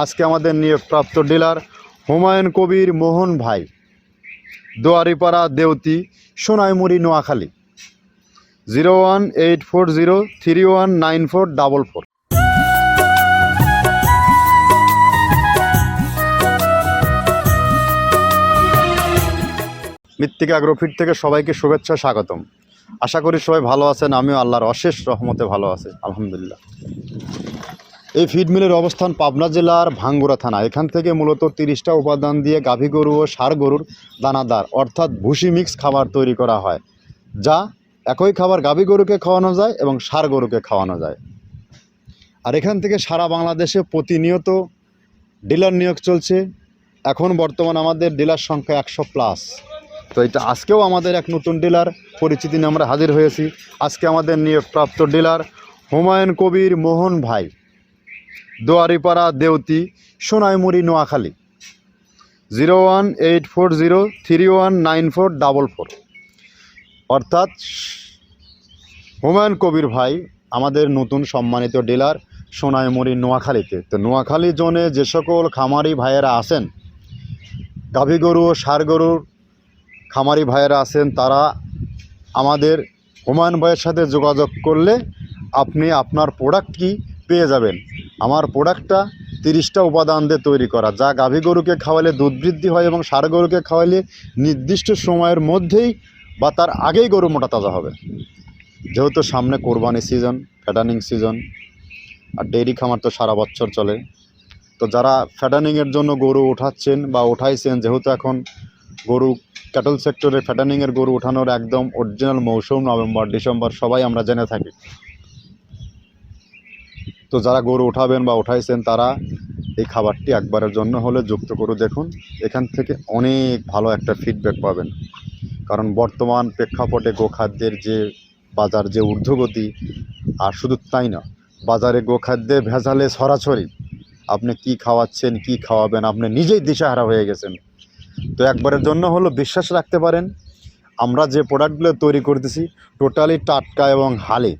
আজকে আমাদের নিয়োগপ্রাপ্ত ডিলার হুমায়ুন কবির মোহন ভাই, দোয়ারিপাড়া দেউতি, সোনাইমুড়ি, নোয়াখালী। 01840319444। মৃত্তিকা অ্যাগ্রোফিট থেকে সবাইকে শুভেচ্ছা, স্বাগতম। আশা করি সবাই ভালো আছেন। আমিও আল্লাহর অশেষ রহমতে ভালো আছি, আলহামদুলিল্লাহ। এই ফিড মিলের অবস্থান পাবনা জেলার ভাঙ্গুড়া থানা। এখান থেকে মূলত 30টা উপাদান দিয়ে গাভী গরু ও ষাঁড় গরুর দানাদার অর্থাৎ ভুসি মিক্স খাবার তৈরি করা হয়, যা একই খাবার গাভী গরুকে খাওয়ানো যায় এবং ষাঁড় গরুকে খাওয়ানো যায়। আর এখান থেকে সারা বাংলাদেশে প্রতিনিয়ত ডিলার নিয়োগ চলছে। এখন বর্তমান আমাদের ডিলার সংখ্যা 100+। তো এটা আজকেও আমাদের এক নতুন ডিলার পরিচিতি নিয়ে আমরা হাজির হয়েছি। আজকে আমাদের নিয়োগপ্রাপ্ত ডিলার হুমায়ুন কবির মোহন ভাই, দোয়ারিপাড়া দেউতি, সোনাইমুড়ি, নোয়াখালী। 01840319444। অর্থাৎ হুমায়ুন কবির ভাই আমাদের নতুন সম্মানিত ডিলার সোনাইমুড়ি, নোয়াখালীতে। তো নোয়াখালী জোনে যে সকল খামারি ভাইয়েরা আছেন, গাভী গরু ও ষাঁড় গরুর খামারি ভাইয়েরা আছেন, তারা আমাদের হুমায়ুন ভাইয়ের সাথে যোগাযোগ করলে আপনি আপনার প্রোডাক্ট কি পেয়ে যাবেন। আমার প্রোডাক্টটা 30টা উপাদান দিয়ে তৈরি করা, যা গাভী গরুকে খাওয়ালে দুধ বৃদ্ধি হয় এবং ষাঁড় গরুকে খাওয়ালে নির্দিষ্ট সময়ের মধ্যেই বা তার আগেই গরু মোটা তাজা হবে। যেহেতু সামনে কোরবানি সিজন, ফ্যাটানিং সিজন, আর ডেইরি খামার তো সারা বছর চলে। তো যারা ফ্যাটানিংয়ের জন্য গরু উঠাচ্ছেন বা উঠাইছেন, যেহেতু এখন গরু ক্যাটল সেক্টরে ফ্যাটানিংয়ের গরু ওঠানোর একদম অরিজিনাল মৌসুম নভেম্বর ডিসেম্বর, সবাই আমরা জেনে থাকি। তো যারা গরু উঠাবেন বা উঠাইছেন, তারা এই খাবারটি একবারের জন্য হলে যুক্ত করে দেখুন। এখান থেকে অনেক ভালো একটা ফিডব্যাক পাবেন। কারণ বর্তমান প্রেক্ষাপটে গোখাদ্যের যে বাজার, যে ঊর্ধ্বগতি, আর শুধু তাই না, বাজারে গোখাদ্যে ভেজালে ছড়াছড়ি। আপনি কি খাওয়াচ্ছেন, কি খাওয়াবেন, আপনি নিজেই দিশাহারা হয়ে গেছেন। তো একবারের জন্য হলো বিশ্বাস রাখতে পারেন, আমরা যে প্রোডাক্টগুলো তৈরি করতেছি টোটালি টাটকা এবং হালি,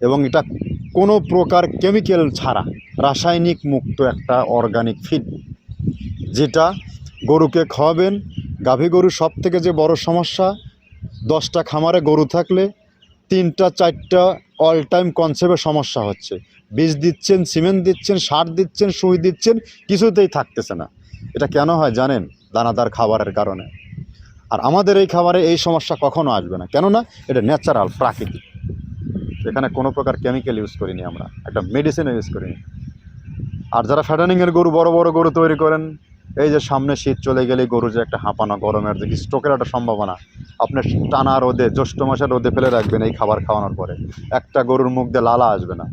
এবং এটা কোনো প্রকার কেমিক্যাল ছাড়া রাসায়নিক মুক্ত একটা অর্গানিক ফিড, যেটা গরুকে খাওয়াবেন। গাভী গরু সব থেকে যে বড় সমস্যা, 10টা খামারে গরু থাকলে 3টা 4টা অল টাইম কনসেপ্টে সমস্যা হচ্ছে। বীজ দিচ্ছেন, সিমেন্ট দিচ্ছেন, সার দিচ্ছেন, সুই দিচ্ছেন, কিছুতেই থাকতেছে না। এটা কেন হয় জানেন? দানাদার খাবারের কারণে। আর আমাদের এই খাবারে এই সমস্যা কখনো আসবে না, কেননা এটা ন্যাচারাল, প্রাকৃতিক। এখানে কোনো প্রকার কেমিক্যাল ইউজ করিনি, আমরা একটা মেডিসিনও ইউজ করিনি। আর যারা ফ্যাটানিংয়ের গরু, বড় বড় গরু তৈরি করেন, এই যে সামনে শীত চলে গেলে গরু যে একটা হাঁপানো, গরমের যে স্ট্রোকের একটা সম্ভাবনা, আপনি টানা রোদে, জ্যৈষ্ঠ মাসের রোদে ফেলে রাখবেন এই খাবার খাওয়ানোর পরে, একটা গরুর মুখ দিয়ে লালা আসবে না।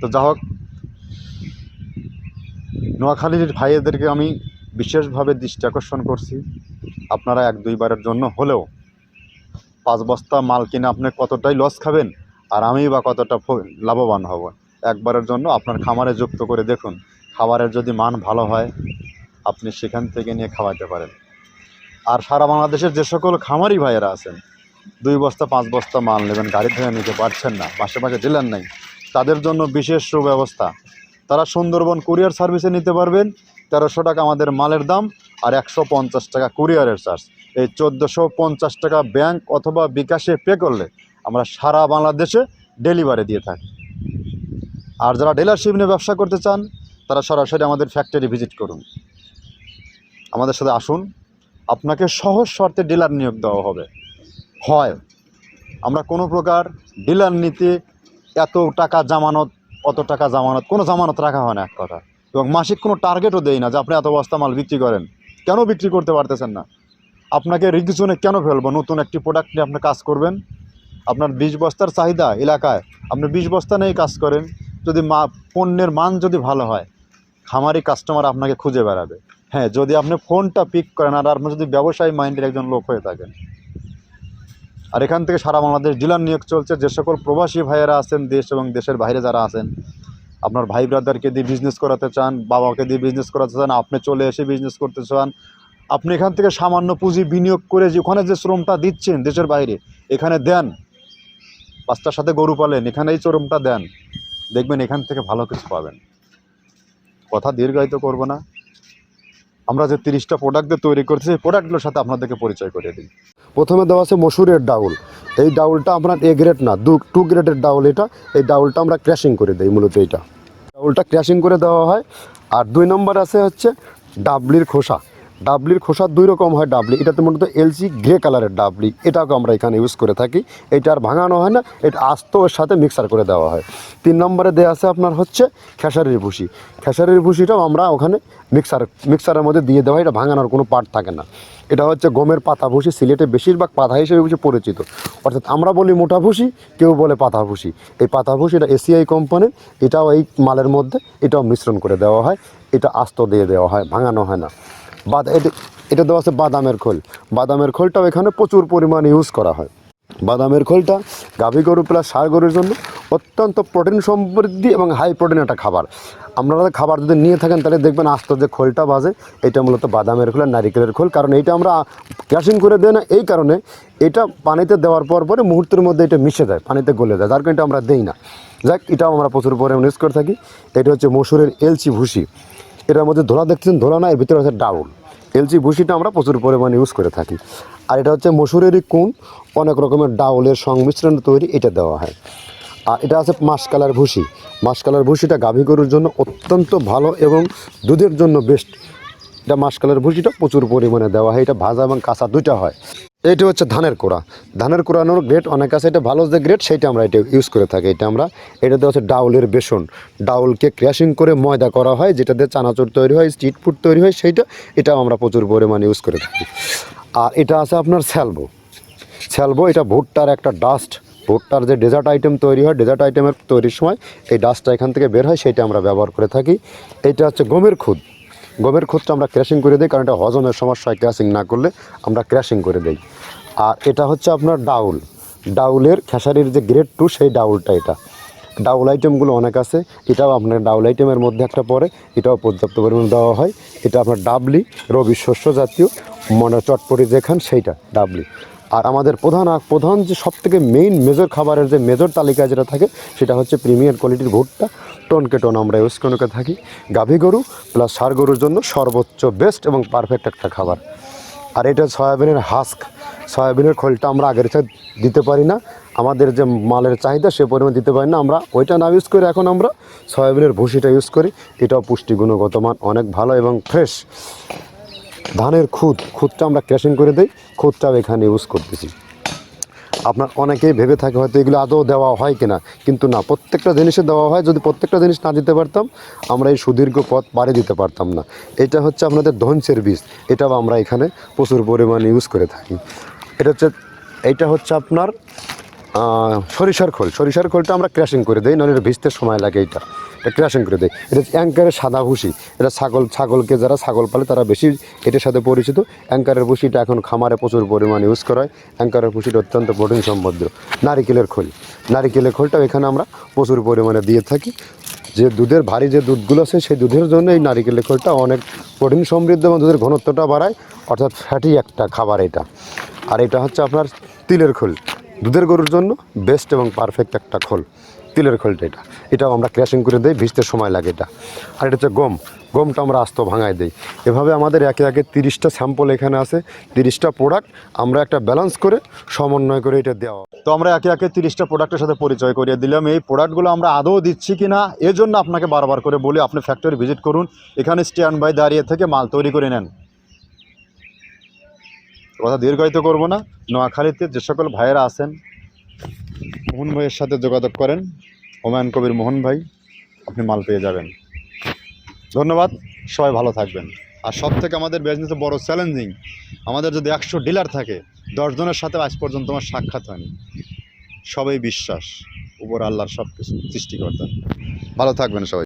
তো যা হোক, নোয়াখালীর ভাইদেরকে আমি বিশেষভাবে দৃষ্টি আকর্ষণ করছি, আপনারা 1-2 বারের জন্য হলেও 5 বস্তা মাল কিনে আপনি কতটাই লস খাবেন, আর আমি বা কতটা লাভবান হব। একবারের জন্য আপনার খামারে যুক্ত করে দেখুন। খাবারের যদি মান ভালো হয়, আপনি সেখান থেকে নিয়ে খাওয়াতে পারেন। আর সারা বাংলাদেশের যে সকল খামারি ভাইয়েরা আছেন, 2 বস্তা 5 বস্তা মাল নেবেন, গাড়ি ধরে নিতে পারছেন না, পাশে ডিলার নেই, তাদের জন্য বিশেষ সুব্যবস্থা। তারা সুন্দরবন কুরিয়ার সার্ভিসে নিতে পারবেন। 1300 টাকা আমাদের মালের দাম, আর 150 টাকা কুরিয়ারের চার্জ। এই 1450 টাকা ব্যাংক অথবা বিকাশে পে করলে আমরা সারা বাংলাদেশে ডেলিভারি দিয়ে থাকি। আর যারা ডিলারশিপ নিয়ে ব্যবসা করতে চান, তারা সরাসরি আমাদের ফ্যাক্টরি ভিজিট করুন, আমাদের সাথে আসুন। আপনাকে সহজ শর্তে ডিলার নিয়োগ দেওয়া হবে। হয় আমরা কোনো প্রকার ডিলার নিতে এত টাকা জামানত, অত টাকা জামানত, কোনো জামানত রাখা হয় না এক কথা। এবং মাসিক কোনো টার্গেটও দেই না যে আপনি এত বস্তা মাল বিক্রি করেন। কেন বিক্রি করতে পারতেছেন না? আপনাকে রিস্ক জোনে কেন ফেলবো? নতুন একটি প্রোডাক্ট নিয়ে আপনি কাজ করবেন, আপনার 20 বস্তার চাহিদা এলাকায়, আপনি 20 বস্তা নিয়েই কাজ করেন। যদি পণ্যের মান যদি ভালো হয়, খামারি কাস্টমার আপনাকে খুঁজে বেড়াবে। হ্যাঁ, যদি আপনি ফোনটা পিক করেন, আর আপনি যদি ব্যবসায়ী মাইন্ডের একজন লোক হয়ে থাকেন। আর এখান থেকে সারা বাংলাদেশ ডিলার নিয়োগ চলছে। যে সকল প্রবাসী ভাইয়েরা আছেন, দেশ এবং দেশের বাইরে যারা আছেন, আপনার ভাই ব্রাদারকে দিয়ে বিজনেস করাতে চান, বাবাকে দিয়ে বিজনেস করাতে চান, আপনি চলে এসে বিজনেস করতে চান, আপনি এখান থেকে সামান্য পুঁজি বিনিয়োগ করে যে ওখানে যে শ্রমটা দিচ্ছেন দেশের বাইরে, এখানে দেন। 5টার সাথে গরু পালেন, এখানে এই শ্রমটা দেন, দেখবেন এখান থেকে ভালো কিছু পাবেন। কথা দীর্ঘায়িত করব না, আমরা যে 30টা প্রোডাক্ট দিয়ে তৈরি করছি সেই প্রোডাক্টগুলোর সাথে আপনাদেরকে পরিচয় করিয়ে দিই। প্রথমে দেওয়া আছে মসুরের ডাউল। এই ডাউলটা আপনার এ গ্রেড না, 2 গ্রেডের ডাউল এটা। এই ডাউলটা আমরা ক্র্যাশিং করে দিই, মূলত এইটা ডাউলটা ক্র্যাশিং করে দেওয়া হয়। আর 2 নম্বর আছে হচ্ছে ডাবলির খোসা। ডাবলির খোসা 2 রকম হয় ডাবলি, এটাতে মূলত এলসি গ্রে কালারের ডাবলি, এটাকে আমরা এখানে ইউজ করে থাকি। এটা আর ভাঙানো হয় না, এটা আস্ত ওর সাথে মিক্সার করে দেওয়া হয়। 3 নম্বরে দেওয়া আছে আপনার হচ্ছে খেসারির ভুসি। খেসারির ভুসিটাও আমরা ওখানে মিক্সারের মধ্যে দিয়ে দেওয়া হয়, এটা ভাঙানোর কোনো পার্ট থাকে না। এটা হচ্ছে গমের পাতা ভুসি, সিলেটে বেশিরভাগ পাতা হিসেবে ভুসি পরিচিত, অর্থাৎ আমরা বলি মোটা ভুসি, কেউ বলে পাতা ভুসি। এই পাতা ভুসি এটা এসিআই কোম্পানির, এটাও এই মালের মধ্যে এটাও মিশ্রণ করে দেওয়া হয়, এটা আস্ত দিয়ে দেওয়া হয়, ভাঙানো হয় না। এটা দেওয়া আছে বাদামের খোল। বাদামের খোলটাও এখানে প্রচুর পরিমাণে ইউজ করা হয়। বাদামের খোলটা গাভী গরু প্লাস ষাঁড় গরুর জন্য অত্যন্ত প্রোটিন সমৃদ্ধি এবং হাই প্রোটিন একটা খাবার। আপনারা খাবার যদি নিয়ে থাকেন তাহলে দেখবেন আস্ত যে খোলটা বাজে, এটা মূলত বাদামের খোল আর নারিকেলের খোল। কারণ এইটা আমরা ক্র্যাশিং করে দেয় না, এই কারণে এটা পানিতে দেওয়ার পরে মুহূর্তের মধ্যে এটা মিশে যায়, পানিতে গলে যায়, যার কারণে এটা আমরা দেই না। যাক, এটাও আমরা প্রচুর পরিমাণে ইউজ করে থাকি। এটা হচ্ছে মসুরের এলচি ভুসি। এটার মধ্যে ধোলা দেখছেন, ধোলা না, এর ভিতরে হচ্ছে ডাউল। এলচি ভুসিটা আমরা প্রচুর পরিমাণে ইউজ করে থাকি। আর এটা হচ্ছে মসুরেরই কুন, অনেক রকমের ডাউলের সংমিশ্রণ তৈরি, এটা দেওয়া হয়। আর এটা আছে মাসকালার ভুসি। মাসকালার ভুসিটা গাভী গরুর জন্য অত্যন্ত ভালো এবং দুধের জন্য বেস্ট। এটা মাসকালার ভুসিটা প্রচুর পরিমাণে দেওয়া হয়, এটা ভাজা এবং কাঁচা দুইটা হয়। এইটা হচ্ছে ধানের কোড়া। ধানের কোড়ানোর গ্রেড অনেক আছে, এটা ভালো যে গ্রেড সেইটা আমরা এটা ইউজ করে থাকি। এটা দেওয়া হচ্ছে ডাউলের বেসন। ডাউলকে ক্র্যাশিং করে ময়দা করা হয়, যেটা দিয়ে চানাচুর তৈরি হয়, স্ট্রিট ফুড তৈরি হয়, এটাও আমরা প্রচুর পরিমাণে ইউজ করে থাকি। আর এটা আছে আপনার স্যালবো। এটা ভুট্টার একটা ডাস্ট। ভুট্টার যে ডেজার্ট আইটেম তৈরি হয়, ডেজার্ট আইটেমের তৈরির সময় এই ডাস্টটা এখান থেকে বের হয়, সেইটা আমরা ব্যবহার করে থাকি। এটা হচ্ছে গমের খুদ। গমের খুদটা আমরা ক্র্যাশিং করে দিই, কারণ এটা হজমের সমস্যা হয়, ক্র্যাশিং না করলে আমরা ক্র্যাশিং করে দিই। আর এটা হচ্ছে আপনার ডাউলের খেসারির যে গ্রেড 2 সেই ডাউলটা। এটা ডাউল আইটেমগুলো অনেক আছে, এটাও আপনার ডাউল আইটেমের মধ্যে একটা পড়ে, এটাও পর্যাপ্ত পরিমাণে দেওয়া হয়। এটা আপনার ডাবলি, রবি শস্য জাতীয় চটপটি যেখান সেইটা ডাবলি। আর আমাদের প্রধান যে সবথেকে মেজর খাবারের যে মেজর তালিকায় যেটা থাকে সেটা হচ্ছে প্রিমিয়ার কোয়ালিটির ভুট্টা, টনকে টন আমরা ইউজ করে থাকি। গাভী গরু প্লাস ষাঁড় গরুর জন্য সর্বোচ্চ বেস্ট এবং পারফেক্ট একটা খাবার। আর এটা সয়াবিনের হাস্ক। সয়াবিনের খোলটা আমরা আগের সাথে দিতে পারি না, আমাদের যে মালের চাহিদা সে পরিমাণ দিতে পারি না, আমরা ওইটা না ইউজ করে এখন আমরা সয়াবিনের ভুসিটা ইউজ করি। এটাও পুষ্টিগুণগত মান অনেক ভালো এবং ফ্রেশ। ধানের খুদটা আমরা ক্র্যাশিং করে দিই, খুদটাও এখানে ইউজ করতেছি। আপনার অনেকেই ভেবে থাকে হয়তো এগুলো আদৌ দেওয়া হয় কিনা, কিন্তু না, প্রত্যেকটা জিনিসে দেওয়া হয়। যদি প্রত্যেকটা জিনিস না দিতে পারতাম আমরা এই সুদীর্ঘ পথ পাড়ি দিতে পারতাম না। এটা হচ্ছে আপনাদের ধনসের বীজ, এটাও আমরা এখানে প্রচুর পরিমাণে ইউজ করে থাকি। এইটা হচ্ছে আপনার সরিষার খোলটা আমরা ক্র্যাশিং করে দিই, নাহলে এটা ভিজতে সময় লাগে। এটা ক্র্যাশিং করে দিই। এটা অ্যাঙ্কারের সাদা ভুসি। এটা ছাগলকে যারা ছাগল পালে তারা বেশি এটার সাথে পরিচিত। অ্যাঙ্কারের ভুসিটা এখন খামারে প্রচুর পরিমাণে ইউজ করা হয়। অ্যাঙ্কারের ভুসিটা অত্যন্ত প্রোটিন সমৃদ্ধ। নারিকেলের খোলটাও এখানে আমরা প্রচুর পরিমাণে দিয়ে থাকি। যে দুধের ভারী যে দুধগুলো আছে সেই দুধের জন্য এই নারিকেলের খোলটা অনেক প্রোটিন সমৃদ্ধ এবং দুধের ঘনত্বটা বাড়ায়, অর্থাৎ ফ্যাটি একটা খাবার এটা। আর এটা হচ্ছে আপনার তিলের খোল। দুধের গরুর জন্য বেস্ট এবং পারফেক্ট একটা খোল, তিলের খোলটা। এটাও আমরা ক্র্যাশিং করে দিই, ভিজতে সময় লাগে এটা। আর এটা হচ্ছে গমটা আমরা আস্ত ভাঙায় দিই। এভাবে আমাদের একে 30টা স্যাম্পল এখানে আছে, 30টা প্রোডাক্ট আমরা একটা ব্যালেন্স করে সমন্বয় করে এটা দেওয়া। তো আমরা একে 30টা প্রোডাক্টের সাথে পরিচয় করিয়ে দিলাম। এই প্রোডাক্টগুলো আমরা আদৌ দিচ্ছি কিনা এর জন্য আপনাকে বারবার করে বলি আপনি ফ্যাক্টরি ভিজিট করুন, এখানে স্ট্যান্ড বাই দাঁড়িয়ে থেকে মাল তৈরি করে নেন। কথা দীর্ঘায়িত করবো না। নোয়াখালীতে যে সকল ভাইয়েরা আছেন মোহন ভাইয়ের সাথে যোগাযোগ করেন, হুমায়ুন কবির মোহন ভাই, আপনি মাল পেয়ে যাবেন। ধন্যবাদ, সবাই ভালো থাকবেন। আর সব থেকে আমাদের বিজনেসে বড় চ্যালেঞ্জিং, আমাদের যদি 100 ডিলার থাকে 10 জনের সাথে আজ পর্যন্ত আমার সাক্ষাৎ হয়নি। সবাই বিশ্বাস উপর আল্লাহর সব কিছু সৃষ্টিকর্তা। ভালো থাকবেন সবাই।